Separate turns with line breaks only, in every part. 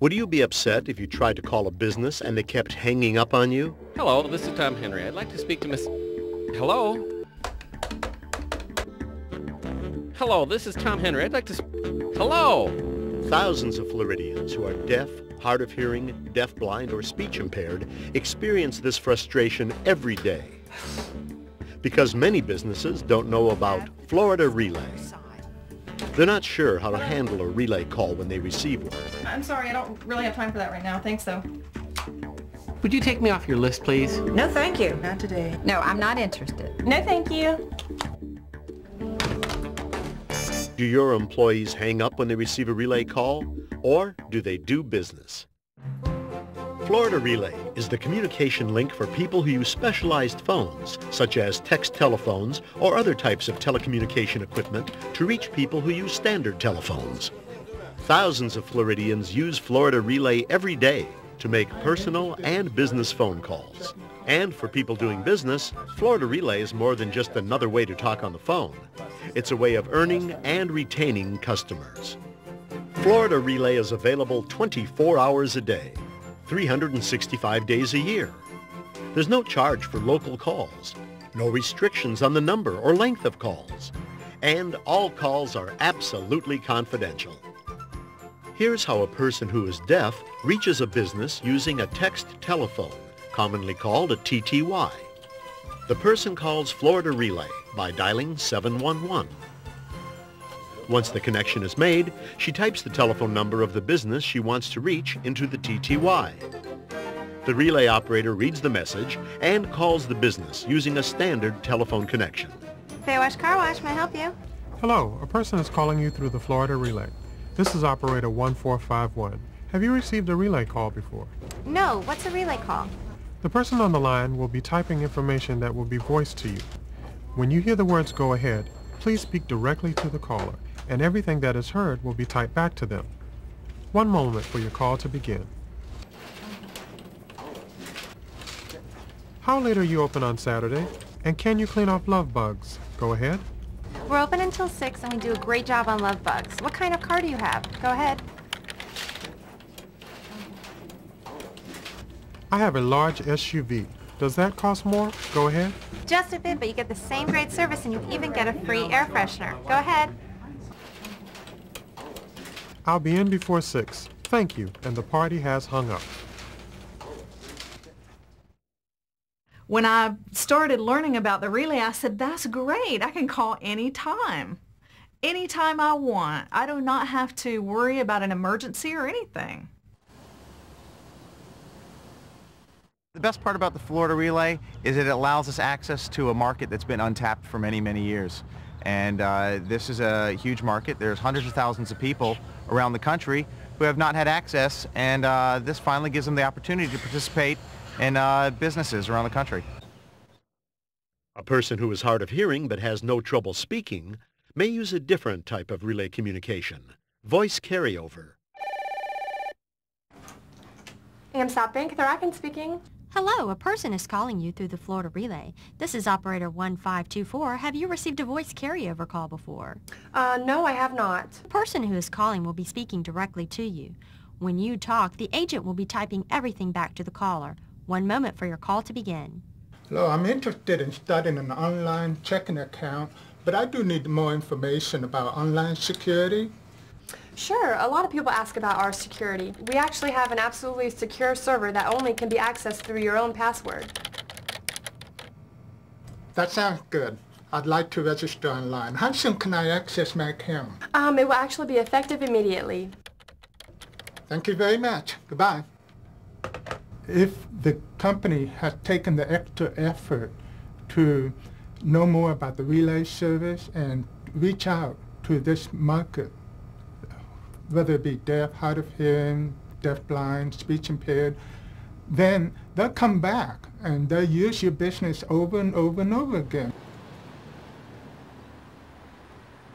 Would you be upset if you tried to call a business and they kept hanging up on you?
Hello, this is Tom Henry. I'd like to speak to Miss... Hello? Hello, this is Tom Henry. I'd like to... Hello?
Thousands of Floridians who are deaf, hard of hearing, deafblind, or speech impaired experience this frustration every day. Because many businesses don't know about Florida Relay. They're not sure how to handle a relay call when they receive one.
I'm sorry, I don't really have time for that right now. Thanks, though.
Would you take me off your list, please?
No, thank you. Not today.
No, I'm not interested. No, thank you.
Do your employees hang up when they receive a relay call, or do they do business? Florida Relay is the communication link for people who use specialized phones, such as text telephones or other types of telecommunication equipment, to reach people who use standard telephones. Thousands of Floridians use Florida Relay every day to make personal and business phone calls. And for people doing business, Florida Relay is more than just another way to talk on the phone. It's a way of earning and retaining customers. Florida Relay is available 24 hours a day, 365 days a year. There's no charge for local calls, no restrictions on the number or length of calls, and all calls are absolutely confidential. Here's how a person who is deaf reaches a business using a text telephone, commonly called a TTY. The person calls Florida Relay by dialing 711. Once the connection is made, she types the telephone number of the business she wants to reach into the TTY. The relay operator reads the message and calls the business using a standard telephone connection.
Baywash Car Wash, may I help you?
Hello, a person is calling you through the Florida Relay. This is operator 1451. Have you received a relay call before?
No, what's a relay call?
The person on the line will be typing information that will be voiced to you. When you hear the words "go ahead," please speak directly to the caller, and everything that is heard will be typed back to them. One moment for your call to begin. How late are you open on Saturday? And can you clean off love bugs? Go ahead.
We're open until 6 and we do a great job on love bugs. What kind of car do you have? Go ahead.
I have a large SUV. Does that cost more? Go ahead.
Just a bit, but you get the same great service and you even get a free air freshener. Go ahead.
I'll be in before 6. Thank you, and the party has hung up.
When I started learning about the relay, I said, that's great. I can call anytime. Anytime I want. I do not have to worry about an emergency or anything.
The best part about the Florida Relay is that it allows us access to a market that's been untapped for many, many years. And this is a huge market. There's hundreds of thousands of people around the country who have not had access, and this finally gives them the opportunity to participate in businesses around the country.
A person who is hard of hearing but has no trouble speaking may use a different type of relay communication, voice carryover.
South Bank, Thorackin speaking.
Hello, a person is calling you through the Florida Relay. This is operator 1524. Have you received a voice carryover call before?
No, I have not.
The person who is calling will be speaking directly to you. When you talk, the agent will be typing everything back to the caller. One moment for your call to begin.
Hello, I'm interested in starting an online checking account, but I do need more information about online security.
Sure, a lot of people ask about our security. We actually have an absolutely secure server that only can be accessed through your own password.
That sounds good. I'd like to register online. How soon can I access my account?
It will actually be effective immediately.
Thank you very much. Goodbye. If the company has taken the extra effort to know more about the relay service and reach out to this market, whether it be deaf, hard of hearing, deafblind, speech impaired, then they'll come back and they'll use your business over and over and over again.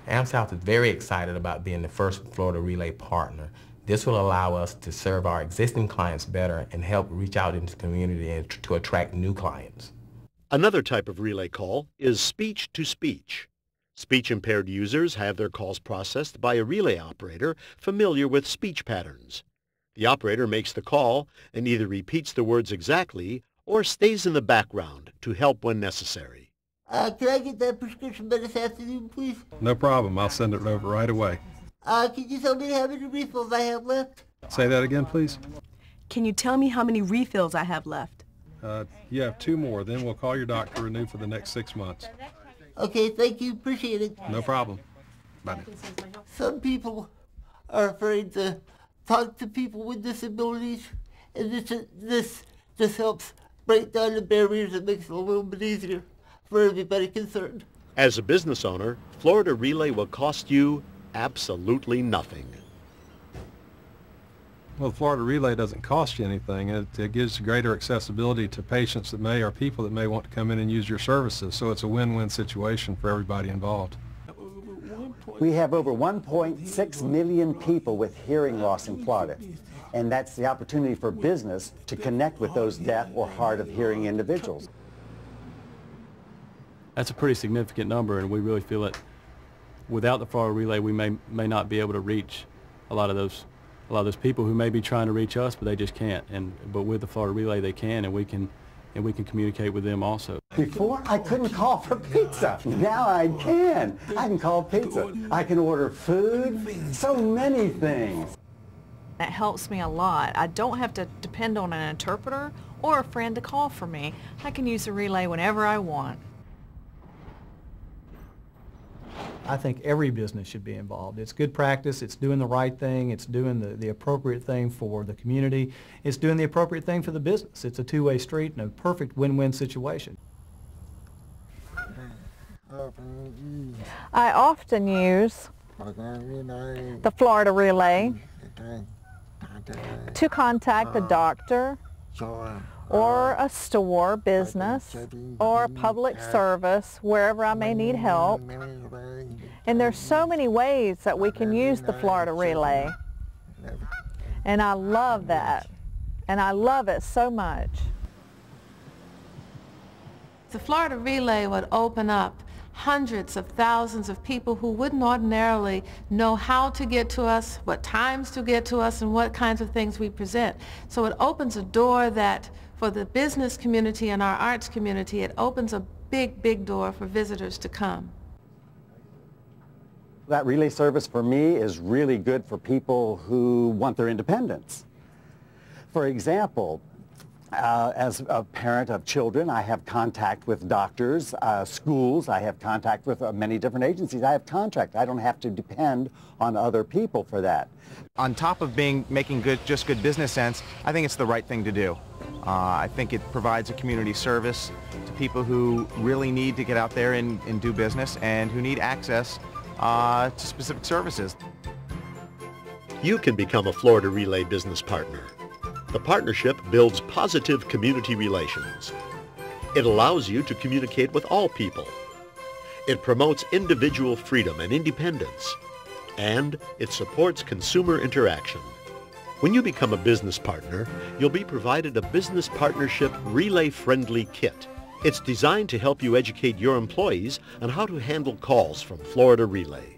AmSouth is very excited about being the first Florida Relay partner. This will allow us to serve our existing clients better and help reach out into the community and to attract new clients.
Another type of relay call is speech-to-speech. Speech-impaired users have their calls processed by a relay operator familiar with speech patterns. The operator makes the call and either repeats the words exactly or stays in the background to help when necessary.
Can I get that prescription by this afternoon, please?
No problem. I'll send it over right away.
Can you tell me how many refills I have left?
Say that again, please.
Can you tell me how many refills I have left?
You have 2 more. Then we'll call your doctor to renew for the next 6 months.
Okay, thank you. Appreciate it.
No problem. Bye now.
Some people are afraid to talk to people with disabilities, and this just helps break down the barriers and makes it a little bit easier for everybody concerned.
As a business owner, Florida Relay will cost you absolutely nothing.
Well, Florida Relay doesn't cost you anything. It gives greater accessibility to patients that may, or people that may want to come in and use your services. So it's a win-win situation for everybody involved.
We have over 1.6 million people with hearing loss in Florida. And that's the opportunity for business to connect with those deaf or hard of hearing individuals.
That's a pretty significant number, and we really feel that without the Florida Relay, we may not be able to reach a lot of those people who may be trying to reach us, but they just can't. But with the Florida Relay, they can, and we can communicate with them also.
Before, I couldn't call for pizza. Now I can. I can call pizza. I can order food, so many things.
That helps me a lot. I don't have to depend on an interpreter or a friend to call for me. I can use the relay whenever I want.
I think every business should be involved. It's good practice, it's doing the right thing, it's doing the appropriate thing for the community, it's doing the appropriate thing for the business. It's a two-way street and a perfect win-win situation.
I often use the Florida Relay to contact a doctor or a store, business, or public service, wherever I may need help. And there's so many ways that we can use the Florida Relay. And I love that. And I love it so much.
The Florida Relay would open up hundreds of thousands of people who wouldn't ordinarily know how to get to us, what times to get to us, and what kinds of things we present. So it opens a door that, for the business community and our arts community, it opens a big, big door for visitors to come.
That relay service for me is really good for people who want their independence. For example, as a parent of children, I have contact with doctors, schools, I have contact with many different agencies. I have contract. I don't have to depend on other people for that.
On top of making just good business sense, I think it's the right thing to do. I think it provides a community service to people who really need to get out there and do business and who need access to specific services.
You can become a Florida Relay business partner. The partnership builds positive community relations. It allows you to communicate with all people. It promotes individual freedom and independence. And it supports consumer interaction. When you become a business partner, you'll be provided a Business Partnership Relay-Friendly Kit. It's designed to help you educate your employees on how to handle calls from Florida Relay.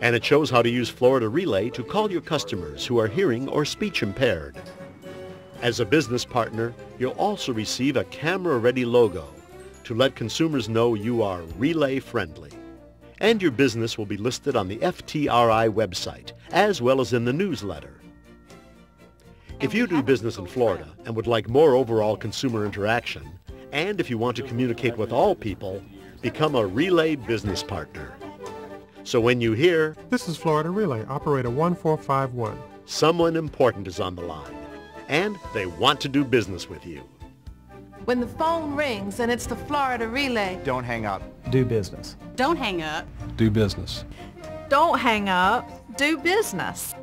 And it shows how to use Florida Relay to call your customers who are hearing or speech impaired. As a business partner, you'll also receive a camera-ready logo to let consumers know you are relay-friendly. And your business will be listed on the FTRI website, as well as in the newsletter. If you do business in Florida and would like more overall consumer interaction, and if you want to communicate with all people, become a Relay business partner. So when you hear,
"This is Florida Relay, operator 1451.
Someone important is on the line, and they want to do business with you.
When the phone rings and it's the Florida Relay,
don't hang up.
Do business.
Don't hang up.
Do business.
Don't hang up. Do business.